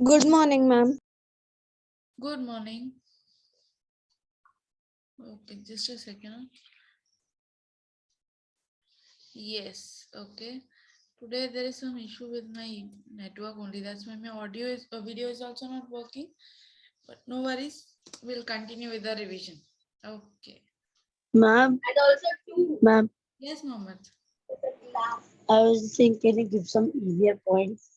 Good morning, ma'am. Good morning. Okay, just a second. Yes, okay. Today there is some issue with my network only. That's why my video is also not working. But no worries. We'll continue with the revision. Okay. Ma'am, ma'am, Yes, Mohammed. I was saying, can you give some easier points?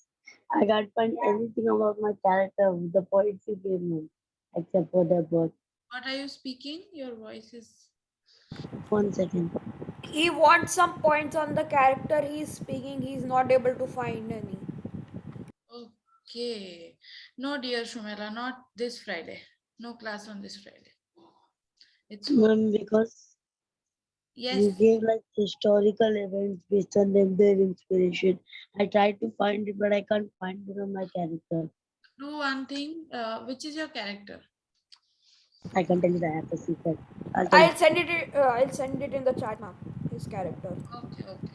I can't find anything about my character with the points you gave me, except for the birth. What are you speaking? Your voice is 1 second. He wants some points on the character he's speaking. He's not able to find any. okay. No, dear Shumela, not this Friday. No class on this Friday. It's for Ma'am, because yes. you gave like historical events based on them, their inspiration. I tried to find it, but I can't find it on my character. Do one thing. Which is your character? I can tell you the app a secret. I'll tell you. I'll send it. I'll send it in the chat, ma'am. His character. Okay, okay.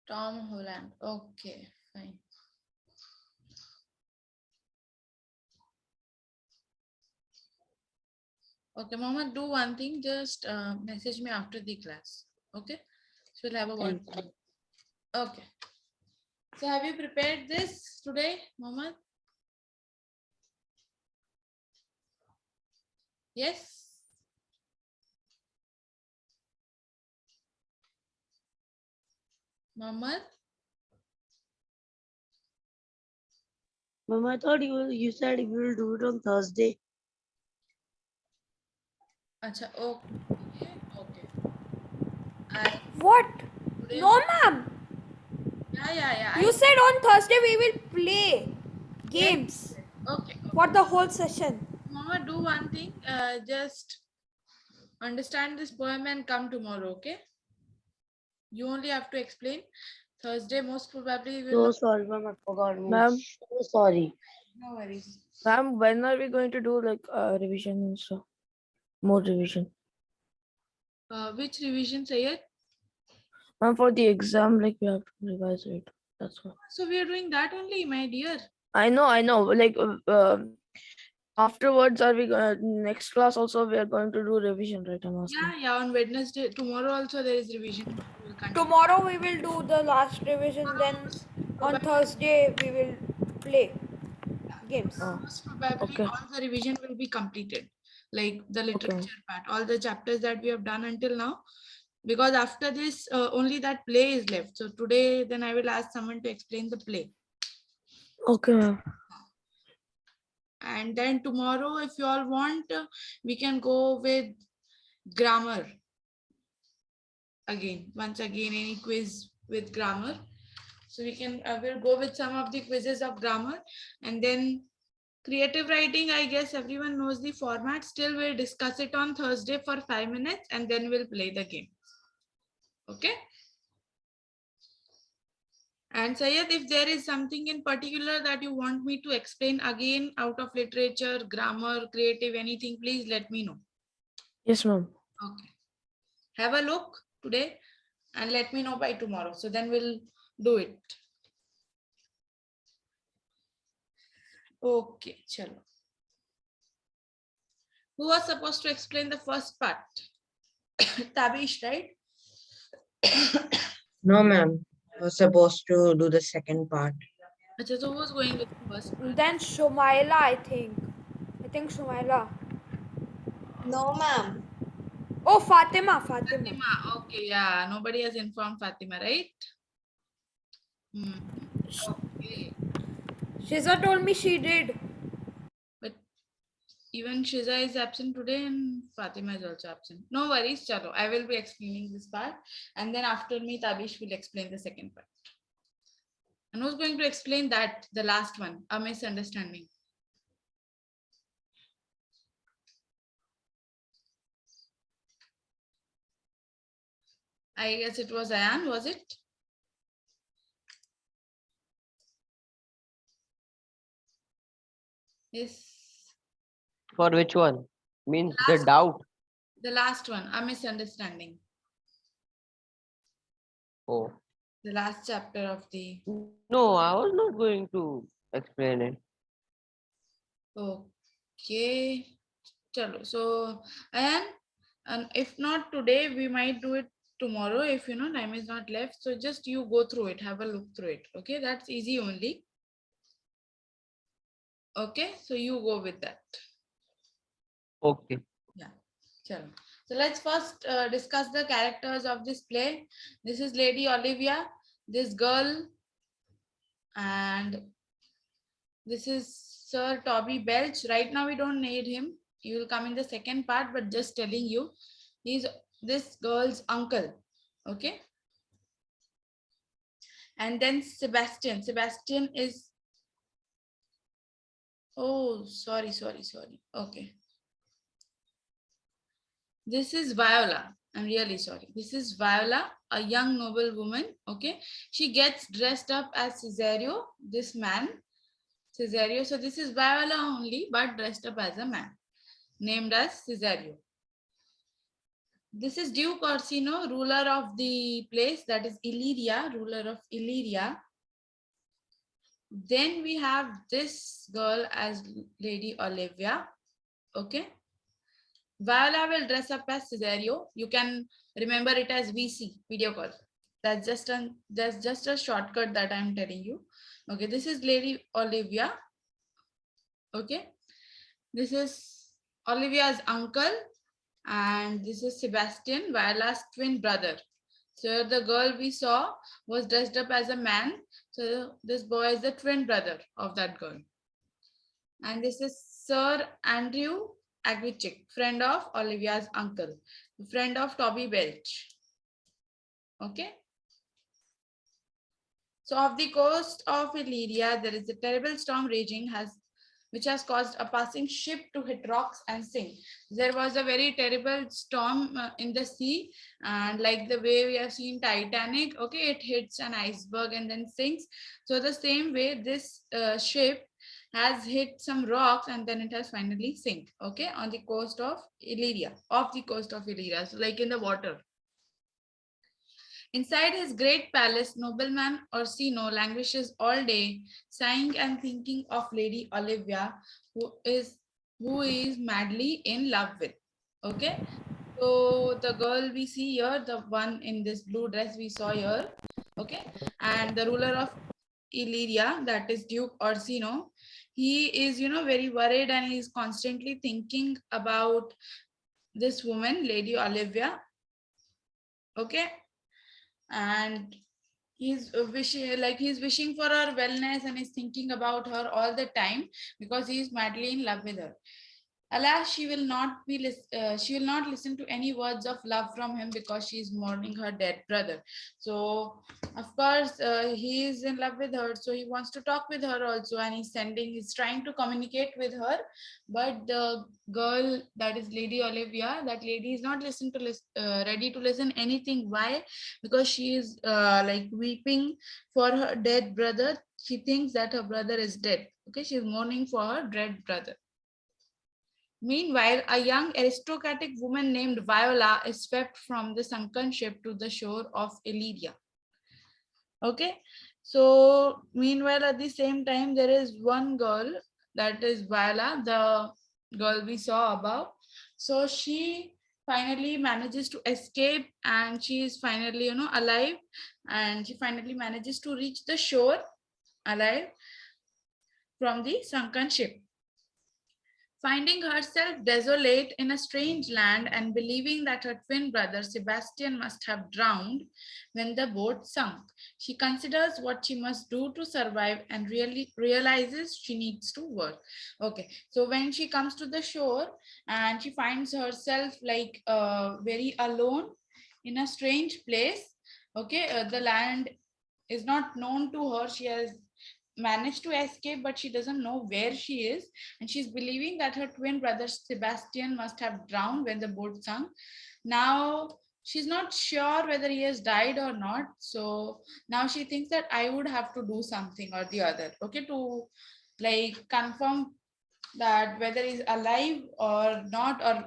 Tom Holland. Okay, fine. Okay, Mama, do one thing. Just message me after the class. Okay? So we'll have a word. Thank you. Okay. So have you prepared this today, Mama? Yes? Mama? Ma'am, I thought you said you will do it on Thursday. Acha, okay. Okay. I What? today. No, ma'am. Yeah. You said on Thursday we will play Yes. games Okay. for the whole session. Mama, do one thing. Just understand this poem and come tomorrow, okay? You only have to explain. Thursday, most probably, will So not. sorry, ma'am. I forgot. Ma'am, So sorry. No worries. ma'am, when are we going to do like revision and stuff? More revision. Which revision, Sayed? Ma'am, for the exam, like we have to revise it. That's what. So we are doing that only, my dear. I know. Like afterwards, are we next class also? We are going to do revision, right? I'm asking. Yeah. On Wednesday, tomorrow also there is revision. We'll continue. Tomorrow we will do the last revision. Then on Probably, Thursday we will play games. Oh, most probably okay. all the revision will be completed, like the Okay. literature part, all the chapters that we have done until now. Because after this, only that play is left. So today, then I will ask someone to explain the play. Okay, ma'am. And then tomorrow, if you all want, we can go with grammar again. Once again, any quiz with grammar. So we can we'll go with some of the quizzes of grammar, and then creative writing. I guess everyone knows the format. Still, we'll discuss it on Thursday for 5 minutes, and then we'll play the game. Okay. And Sayed, if there is something in particular that you want me to explain again out of literature, grammar, creative, anything, please let me know. Yes, ma'am. Okay. Have a look today and let me know by tomorrow. So then we'll do it. Okay, chalo. Who was supposed to explain the first part? Tabish, right? No, ma'am. I was supposed to do the second part. Achha, so who was going with the first part? Then Shumaila, I think. I think Shumaila. No, ma'am. Oh, Fatima. Fatima. Okay, yeah. Nobody has informed Fatima, right? Okay. Shiza told me she did. But even Shiza is absent today and Fatima is also absent. No worries, chalo. I will be explaining this part. And then after me, Tabish will explain the second part. And who's going to explain that, the last one, a misunderstanding? I guess it was Ayan, was it? Yes. For which one? Means the doubt. The last one, a misunderstanding. Oh, The last chapter of the. no, I was not going to explain it. Okay. Chalo. So, Ayan, and if not today, we might do it tomorrow if time is not left. So just you go through it, have a look through it. Okay, that's easy only. Okay, so you go with that. Okay. Yeah. Chalo. So let's first discuss the characters of this play. This is Lady Olivia, this girl, and this is Sir Toby Belch. Right now we don't need him. He will come in the second part, but just telling you, he's this girl's uncle. Okay. And then Sebastian. Sebastian is, oh, sorry. Okay. This is Viola. I'm really sorry. This is Viola, a young noble woman. Okay. She gets dressed up as Cesario, this man, Cesario. So this is Viola only, but dressed up as a man, named as Cesario. This is Duke Orsino, ruler of the place, that is Illyria, ruler of Illyria. Then we have this girl as Lady Olivia. Okay. Viola will dress up as Cesario. You can remember it as VC, video call. That's just a shortcut that I'm telling you. Okay, this is Lady Olivia. Okay. This is Olivia's uncle, and this is Sebastian, Viola's twin brother. So the girl we saw was dressed up as a man. So this boy is the twin brother of that girl. And this is Sir Andrew Agrichick, friend of Olivia's uncle, friend of Toby Belch. Okay. So off the coast of Illyria, there is a terrible storm raging, which has caused a passing ship to hit rocks and sink. There was a very terrible storm in the sea, and like the way we have seen Titanic, okay, it hits an iceberg and then sinks. So the same way, this ship has hit some rocks and then it has finally sink, okay, on the coast of Illyria, off the coast of Illyria, so like in the water. Inside his great palace, nobleman Orsino languishes all day, sighing and thinking of Lady Olivia, who is madly in love with. Okay, so the girl we see here, the one in this blue dress we saw here, okay, and the ruler of Illyria, that is Duke Orsino, he is very worried and he's constantly thinking about this woman, Lady Olivia. Okay, and he's wishing for her wellness and is thinking about her all the time because he is madly in love with her. Alas, she will not listen to any words of love from him because she is mourning her dead brother. So of course he is in love with her, so he wants to talk with her also, and he's trying to communicate with her, but the girl, that is Lady Olivia, that lady is not ready to listen anything. Why? Because she is like weeping for her dead brother. She thinks that her brother is dead. Okay, she is mourning for her dead brother. Meanwhile, a young aristocratic woman named Viola is swept from the sunken ship to the shore of Illyria. Okay, so meanwhile, at the same time, there is one girl, that is Viola, the girl we saw above. So she finally manages to escape, and she is finally, alive, and she finally manages to reach the shore alive from the sunken ship. Finding herself desolate in a strange land and believing that her twin brother Sebastian must have drowned when the boat sunk, she considers what she must do to survive and really realizes she needs to work. Okay, so when she comes to the shore and she finds herself like very alone in a strange place, okay, the land is not known to her. She has managed to escape, but she doesn't know where she is, and she's believing that her twin brother Sebastian must have drowned when the boat sunk. Now she's not sure whether he has died or not. So now she thinks that I would have to do something or the other, okay, to like confirm that whether he's alive or not, or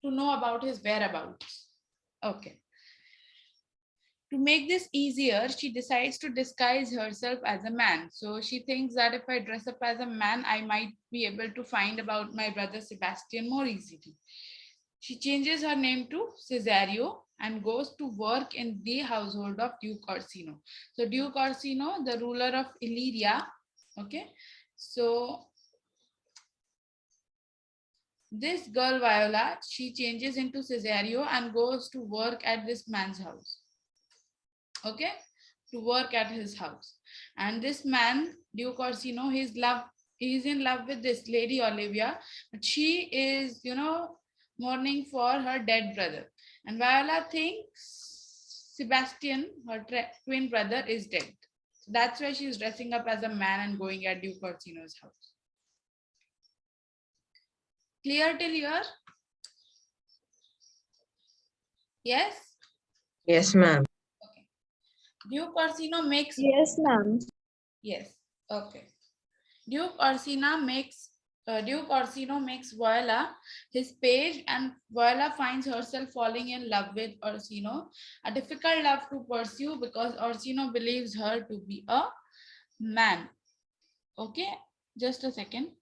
to know about his whereabouts. Okay. To make this easier, she decides to disguise herself as a man. So she thinks that if I dress up as a man, I might be able to find about my brother Sebastian more easily. She changes her name to Cesario and goes to work in the household of Duke Orsino. So Duke Orsino, the ruler of Illyria, okay. So this girl Viola, she changes into Cesario and goes to work at this man's house, okay, to work at his house. And this man, Duke Orsino, he's in love with this lady Olivia, but she is, mourning for her dead brother. And Viola thinks Sebastian, her twin brother, is dead. So that's why she's dressing up as a man and going at Duke Orsino's house. Clear till here? Yes? Yes, ma'am. Okay. Duke Orsino makes, Yes, ma'am. yes, okay. Duke Orsino makes Viola his page, and Viola finds herself falling in love with Orsino. A difficult love to pursue because Orsino believes her to be a man. Okay, just a second.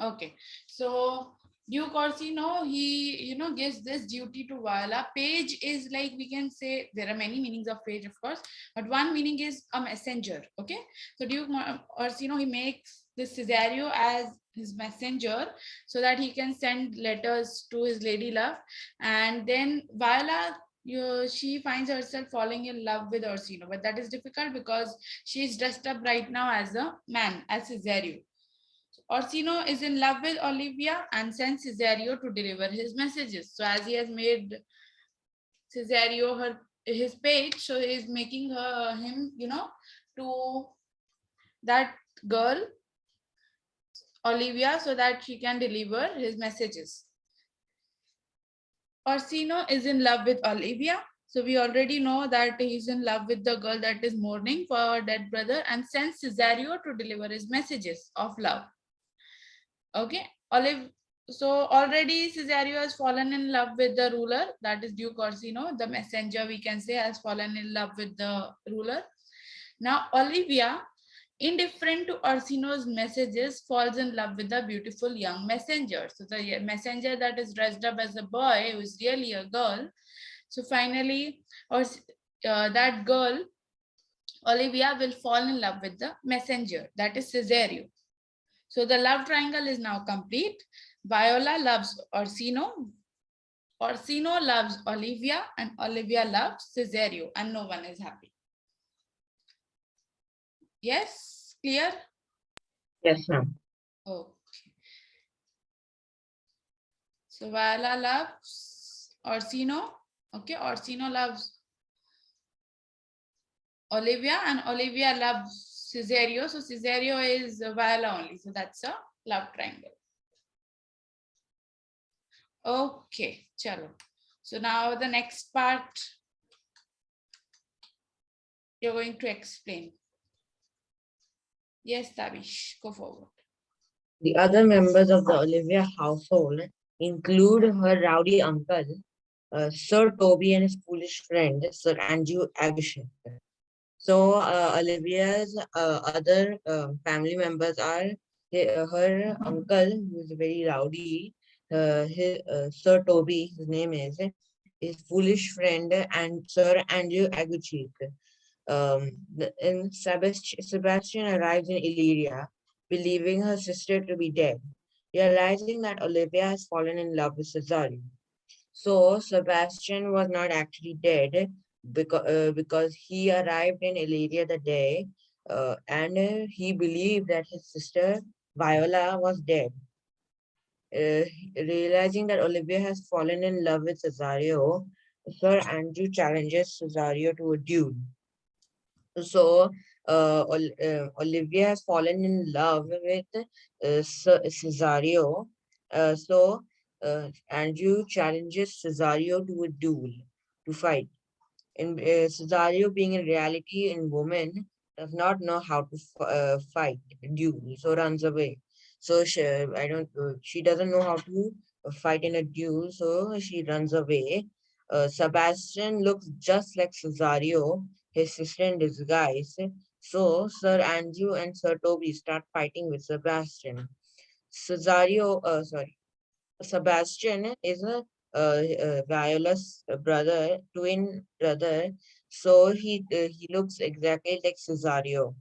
Okay, so Duke Orsino, he gives this duty to Viola. Page is like, we can say there are many meanings of page, of course, but one meaning is a messenger. Okay, so Duke Orsino, he makes this Cesario as his messenger so that he can send letters to his lady love, and then Viola, she finds herself falling in love with Orsino, but that is difficult because she is dressed up right now as a man, as Cesario. Orsino is in love with Olivia and sends Cesario to deliver his messages. So as he has made Cesario his page, so he is making him, to that girl Olivia so that she can deliver his messages. Orsino is in love with Olivia. So we already know that he's in love with the girl that is mourning for her dead brother and sends Cesario to deliver his messages of love. Okay, so already Cesario has fallen in love with the ruler, that is Duke Orsino. The messenger, we can say, has fallen in love with the ruler. Now Olivia, indifferent to Orsino's messages, falls in love with the beautiful young messenger. So the messenger that is dressed up as a boy, who is really a girl. So finally, that girl Olivia will fall in love with the messenger, that is Cesario. So the love triangle is now complete. Viola loves Orsino, Orsino loves Olivia, and Olivia loves Cesario, and no one is happy. Yes, clear? Yes, ma'am. Okay. So Viola loves Orsino. Okay, Orsino loves Olivia, and Olivia loves Cesario. So Cesario is Viola only. So that's a love triangle. Okay, chalo. So now the next part you're going to explain. Yes, Tavish, go forward. The other members of the Olivia household include her rowdy uncle, Sir Toby, and his foolish friend, Sir Andrew Agushek. So Olivia's other family members are her uncle, who is very rowdy, Sir Toby, his name is, his foolish friend, and Sir Andrew Aguchik. And Sebastian arrives in Illyria, believing her sister to be dead, realizing that Olivia has fallen in love with Cesario. So Sebastian was not actually dead because he arrived in Illyria the day and he believed that his sister Viola was dead. Uh, Realizing that Olivia has fallen in love with Cesario, Sir Andrew challenges Cesario to a duel. So Olivia has fallen in love with Cesario, Andrew challenges Cesario to a duel, to fight. In Cesario, being in reality in woman, does not know how to fight, duel, so runs away. So she doesn't know how to fight in a duel, so she runs away. Sebastian looks just like Cesario, his sister in disguise. So Sir Andrew and Sir Toby start fighting with Sebastian. Sebastian is a Viola's brother, twin brother, so he looks exactly like Cesario.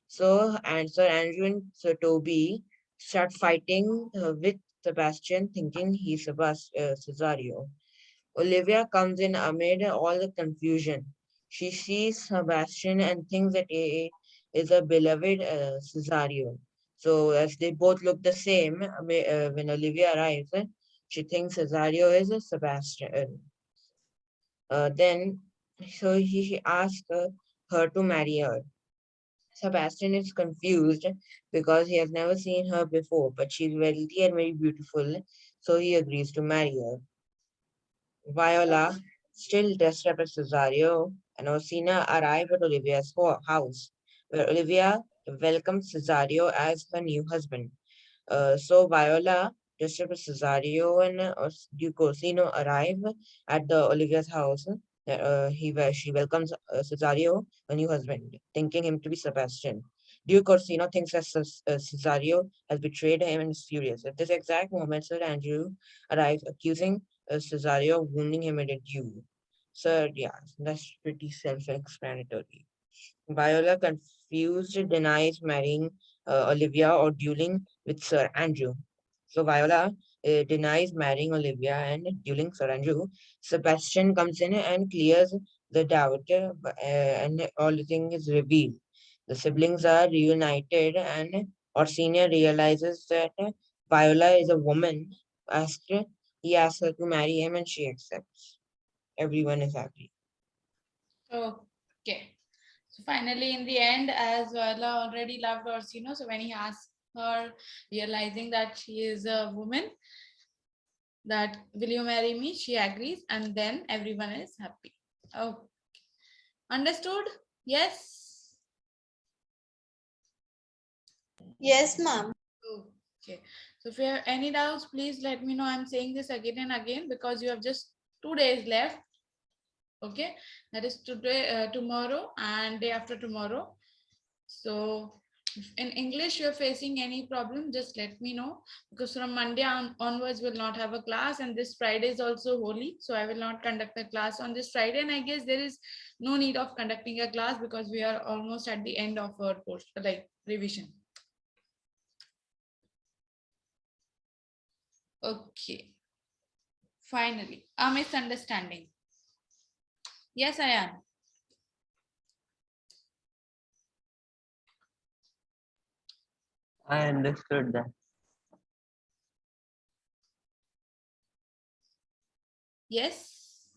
So and Sir Andrew and Sir Toby start fighting with Sebastian, thinking he's Cesario. Olivia comes in amid all the confusion. She sees Sebastian and thinks that he is a beloved Cesario. So, as they both look the same, when Olivia arrives, she thinks Cesario is a Sebastian. Then, he asks her to marry her. Sebastian is confused because he has never seen her before, but she's wealthy and very beautiful, so he agrees to marry her. Viola, still dressed up as Cesario, and Orsina arrive at Olivia's house, where Olivia welcomes Cesario as her new husband. So Viola, dressed up as Cesario, and Duke Orsino arrive at the Olivia's house. She welcomes Cesario, her new husband, thinking him to be Sebastian. Duke Orsino thinks that Cesario has betrayed him and is furious. At this exact moment, Sir Andrew arrives, accusing Cesario of wounding him in a duel. So, yeah, that's pretty self-explanatory. Viola, confused, denies marrying Olivia or dueling with Sir Andrew. So Viola denies marrying Olivia and dueling Sir Andrew. Sebastian comes in and clears the doubt, and all the thing is revealed. The siblings are reunited, and Orsina realizes that Viola is a woman. After he asks her to marry him, and she accepts. Everyone is happy. Okay. So finally, in the end, as Viola already loved Orsino, so when he asked her, realizing that she is a woman, that will you marry me? She agrees, and then everyone is happy. Oh, understood? Yes. Yes, ma'am. Okay. So if you have any doubts, please let me know. I'm saying this again and again because you have just 2 days left. Okay, that is today, tomorrow, and day after tomorrow. So if in English you're facing any problem, just let me know, because from Monday onwards we'll not have a class, and this Friday is also holy, so I will not conduct a class on this Friday, and I guess there is no need of conducting a class because we are almost at the end of our course, like revision. Okay, finally, a misunderstanding. Yes, I am. I understood that. Yes.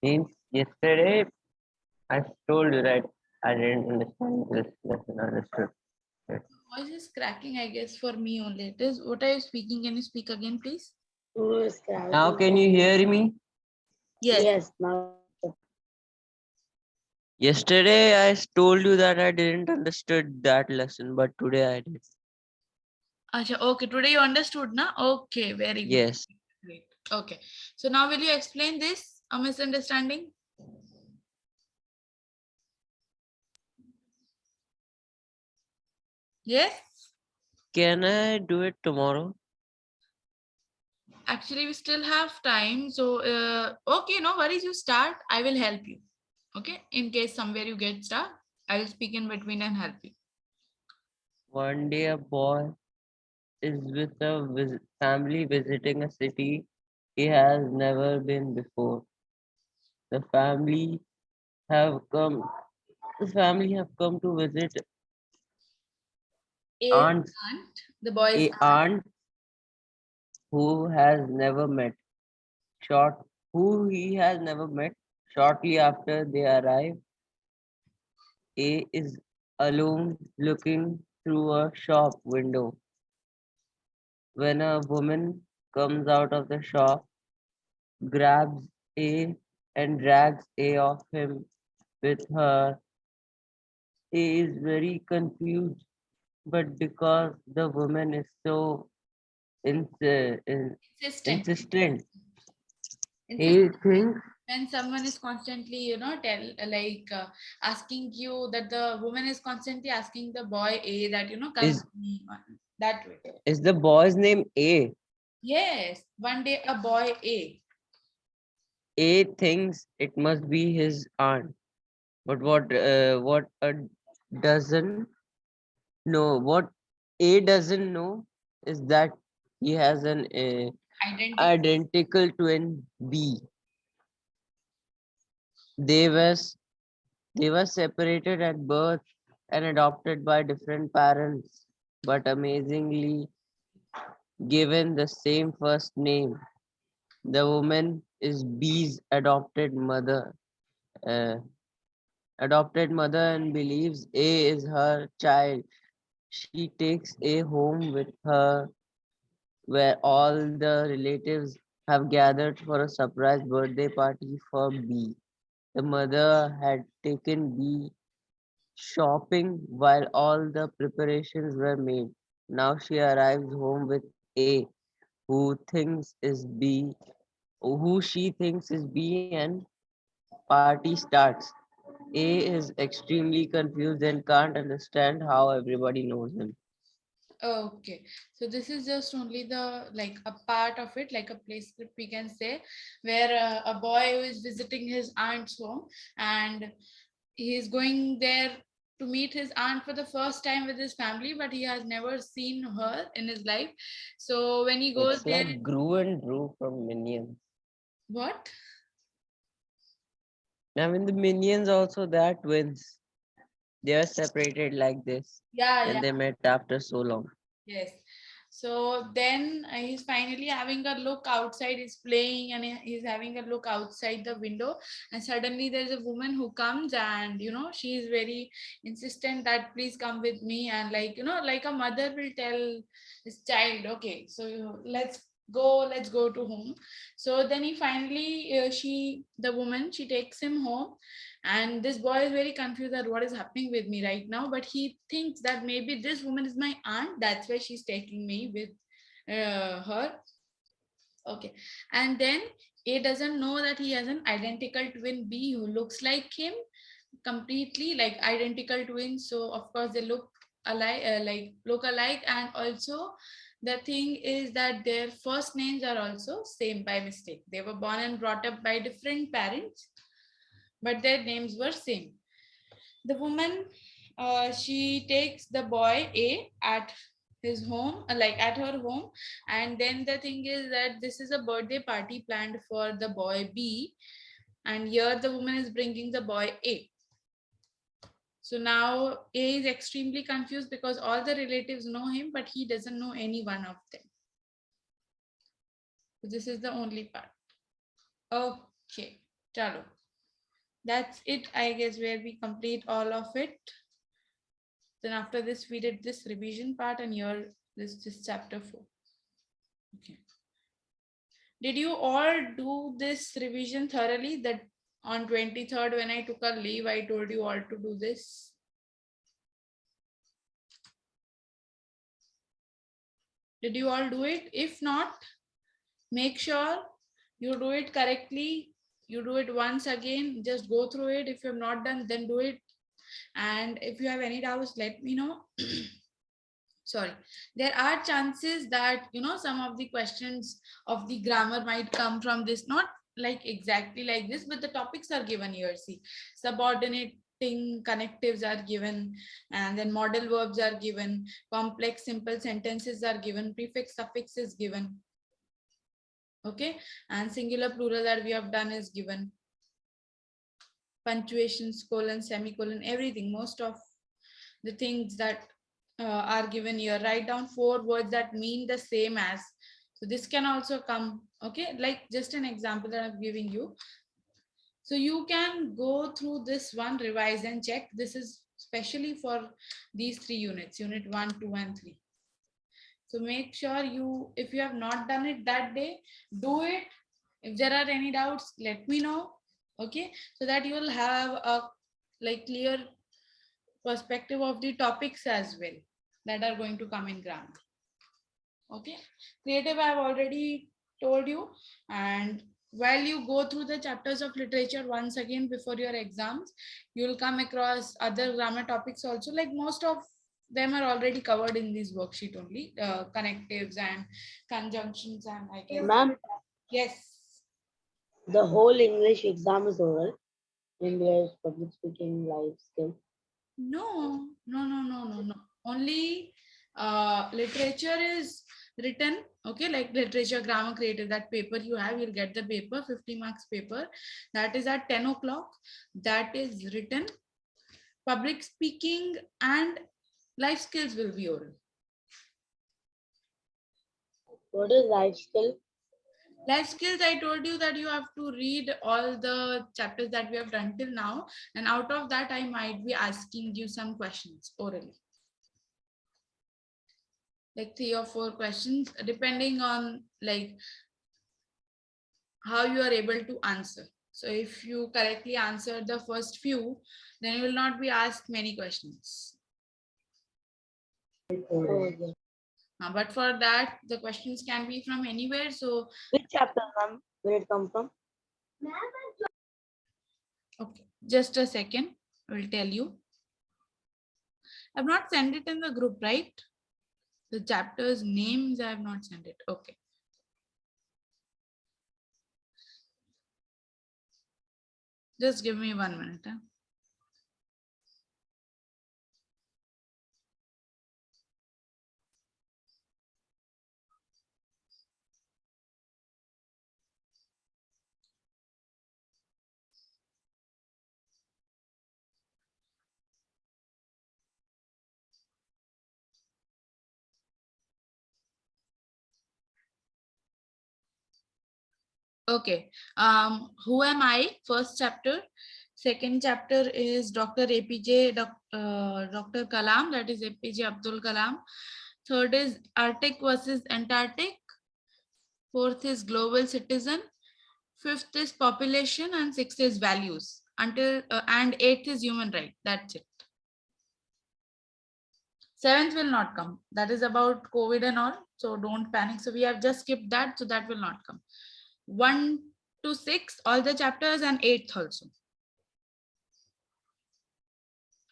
Means yesterday I told you, right? I didn't understand this lesson. Understood. Right. Voice is cracking, I guess, for me only. It is. What are you speaking? Can you speak again, please? Who is cracking Now can you hear me? Yes. Yes, now. Yesterday I told you that I didn't understood that lesson, but today I did. Acha, okay, today you understood, na? Okay, very good. Yes. Great. Okay. So now will you explain this? A misunderstanding? Yes? Can I do it tomorrow? Actually, we still have time. So, okay, no worries. You start. I will help you. Okay. In case somewhere you get stuck, I will speak in between and help you. One day a boy is with a family visiting a city he has never been before. The family have come. The family have come to visit A aunt, aunt, the boy's a aunt who has never met. Short, who he has never met. Shortly after they arrive, A is alone looking through a shop window. When a woman comes out of the shop, grabs A and drags A off him with her, A is very confused, but because the woman is so Insistent. insistent, Insistent. he thinks When someone is constantly, asking you, that the woman is constantly asking the boy A that, come is with me, that way. is the boy's name A. Yes, one day a boy A. A thinks it must be his aunt, but what doesn't know, what A doesn't know is that he has an Identical. identical twin B. They were they were separated at birth and adopted by different parents, but amazingly given the same first name. The woman is B's uh, adopted mother and believes A is her child. She takes A home with her where all the relatives have gathered for a surprise birthday party for B. The mother had taken B shopping while all the preparations were made. Now she arrives home with A, who thinks is B, who she thinks is B, and party starts. A is extremely confused and can't understand how everybody knows him. Okay, so this is just only the, like, a part of it, like a play script we can say, where a boy who is visiting his aunt's home, and he is going there to meet his aunt for the first time with his family, but he has never seen her in his life. So when he goes It's there, like Gru and Drew from Minions. what? I mean, the Minions also, they are twins. They are separated like this. Yeah, Then yeah. they met after so long. Yes. So then he's finally having a look outside. He's playing and he's having a look outside the window. And suddenly there's a woman who comes, and, she is very insistent that please come with me. And, like, like a mother will tell his child, okay, so let's go to home. So then he finally, the woman, she takes him home, and this boy is very confused that what is happening with me right now, but he thinks that maybe this woman is my aunt, that's why she's taking me with her. Okay. And then A doesn't know that he has an identical twin B who looks like him, completely like identical twins. So of course they look alike, and also the thing is that their first names are also same by mistake. They were born and brought up by different parents, but their names were same. The woman, she takes the boy A at his home, like at her home, and then the thing is that this is a birthday party planned for the boy B, and here the woman is bringing the boy A. So now A is extremely confused because all the relatives know him, but he doesn't know any one of them. So this is the only part. Okay, chalo. That's it, I guess, where we complete all of it. Then after this, we did this revision part, and here this chapter 4. Okay. Did you all do this revision thoroughly? That on 23rd, when I took a leave, I told you all to do this. Did you all do it? If not, make sure you do it correctly. You do it once again, just go through it. If you have not done, then do it. And if you have any doubts, let me know. Sorry, there are chances that, some of the questions of the grammar might come from this, not like exactly like this, but the topics are given here. See, subordinating connectives are given, and then modal verbs are given, complex simple sentences are given, prefix suffix is given. Okay, and singular plural that we have done is given, punctuations, colon, semicolon, everything, most of the things that are given here. Write down 4 words that mean the same as. So this can also come, okay, like just an example that I'm giving you. So you can go through this one, revise and check. This is especially for these 3 units, unit 1, 2, and 3. So make sure you, if you have not done it that day, do it. If there are any doubts, let me know. Okay, so that you will have a clear perspective of the topics as well that are going to come in grammar. Okay, creative I have already told you, and while you go through the chapters of literature once again before your exams, you will come across other grammar topics also. Like most of them are already covered in this worksheet only, connectives and conjunctions, and I guess. Ma'am, Yes. the whole English exam is oral. English, public speaking, life skill. No, no, no, no, no, no. Only literature is written. Okay, like literature, grammar, creative, that paper you have, you'll get the paper, 50 marks paper. That is at 10 o'clock. That is written. Public speaking and life skills will be oral. What is life skill? Life skills, I told you that you have to read all the chapters that we have done till now. And out of that, I might be asking you some questions orally. Like 3 or 4 questions, depending on like how you are able to answer. So if you correctly answer the first few, then you will not be asked many questions. Okay. But for that, the questions can be from anywhere. So Which chapter, ma'am? Where it come from? okay, just a second, I will tell you. I've not sent it in the group, right? The chapters names I have not sent it. Okay. Just give me 1 minute. Huh? Okay. Who am I? First chapter. Second chapter is Dr. APJ, Dr. Kalam, that is APJ Abdul Kalam. Third is Arctic versus Antarctic. Fourth is Global Citizen. Fifth is Population, and sixth is Values. And eighth is Human Right. That's it. Seventh will not come. That is about COVID and all. So don't panic. So we have just skipped that. So that will not come. 1 to 6, all the chapters, and 8th also.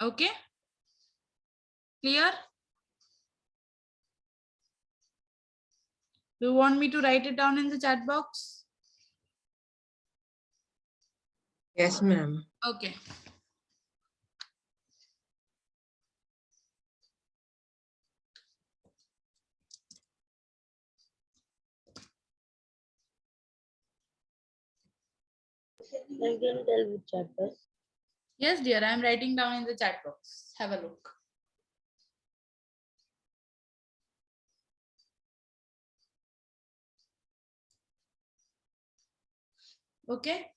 Okay. Clear? Do you want me to write it down in the chat box? Yes, ma'am. Okay. I can tell which chapters. Yes, dear, I am writing down in the chat box. Have a look. Okay.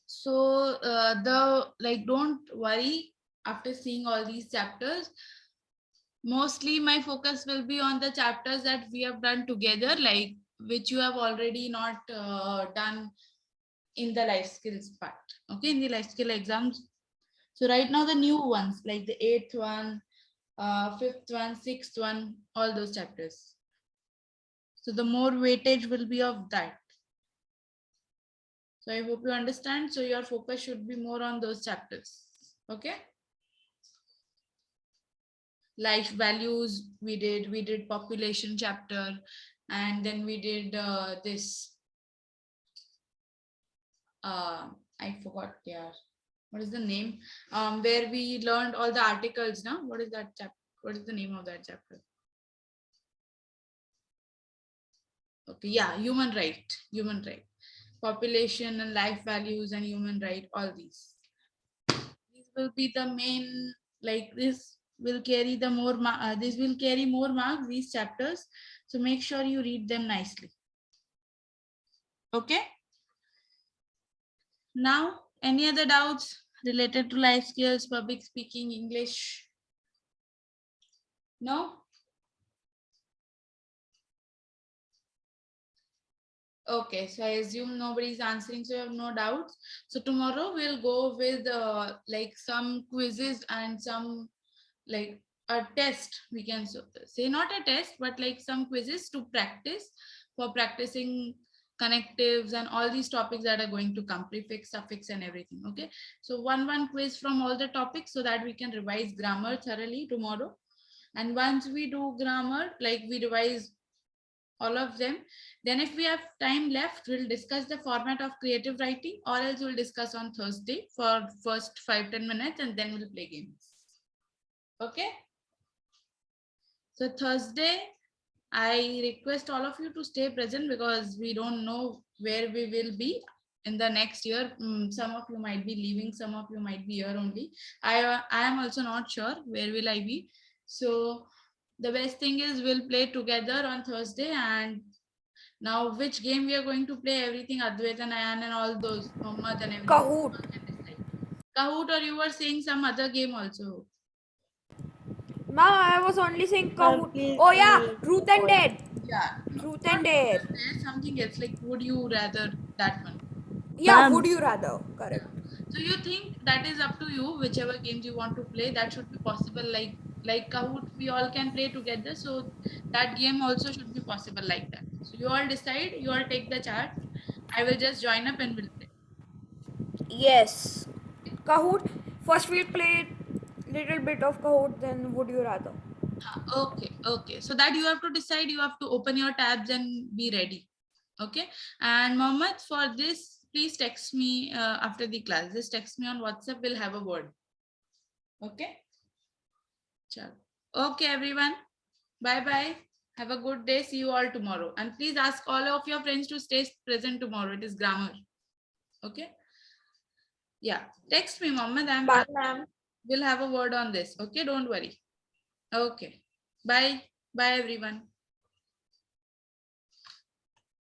So don't worry after seeing all these chapters. Mostly my focus will be on the chapters that we have done together, like which you have already not done in the life skills part. Okay, in the life skill exams. So right now the new ones, like the 8th one, 5th one, 6th one, all those chapters. So the more weightage will be of that. So I hope you understand. So your focus should be more on those chapters. Okay. Life values we did population chapter, and then we did this. I forgot. Yeah. What is the name? Where we learned all the articles. Now, what is that chapter? What is the name of that chapter? Okay, yeah, human right, population and life values and human right, all these will be the main, like this will carry the more this will carry more marks, these chapters. So make sure you read them nicely. Okay, now Any other doubts related to life skills, public speaking, English? No? Okay, so I assume nobody's answering, so you have no doubts. So tomorrow we'll go with like some quizzes and some like a test, we can say, not a test, but like some quizzes to practice for practicing connectives and all these topics that are going to come, prefix, suffix and everything. Okay, so one quiz from all the topics so that we can revise grammar thoroughly tomorrow. And once we do grammar, like we revise all of them, then if we have time left, we'll discuss the format of creative writing, or else we'll discuss on Thursday for first 5-10 minutes and then we'll play games. Okay, so Thursday I request all of you to stay present because we don't know where we will be in the next year. Some of you might be leaving, some of you might be here only. I am also not sure where will I be. So the best thing is we'll play together on Thursday. And now which game we are going to play, everything Advait and Ayan and all those, Mohammed and everything. Kahoot. You can decide. Kahoot, or you were saying some other game also? Ma'am, I was only saying Sir, Kahoot. please Oh give yeah, me Truth the and point. Dare. Yeah, no, Truth not and Dare. there's something else, like would you rather, that one. Yeah, Ma'am, would you rather? Correct. So you think that is up to you, whichever games you want to play, that should be possible. Like Kahoot, we all can play together. So that game also should be possible like that. So you all decide, you all take the chart. I will just join up and we'll play. Yes. Kahoot. First we'll play little bit of Kahoot, then would you rather? Okay, okay. So that you have to decide, you have to open your tabs and be ready. Okay. And Mohammed, for this, please text me after the class. Just text me on WhatsApp. We'll have a word. Okay. Chalo. Okay, everyone. Bye bye. Have a good day. See you all tomorrow. And please ask all of your friends to stay present tomorrow. It is grammar. Okay. Yeah. Text me, Mohammed. Bye, ma'am. We'll have a word on this. Okay. Don't worry. Okay. Bye. Bye, everyone.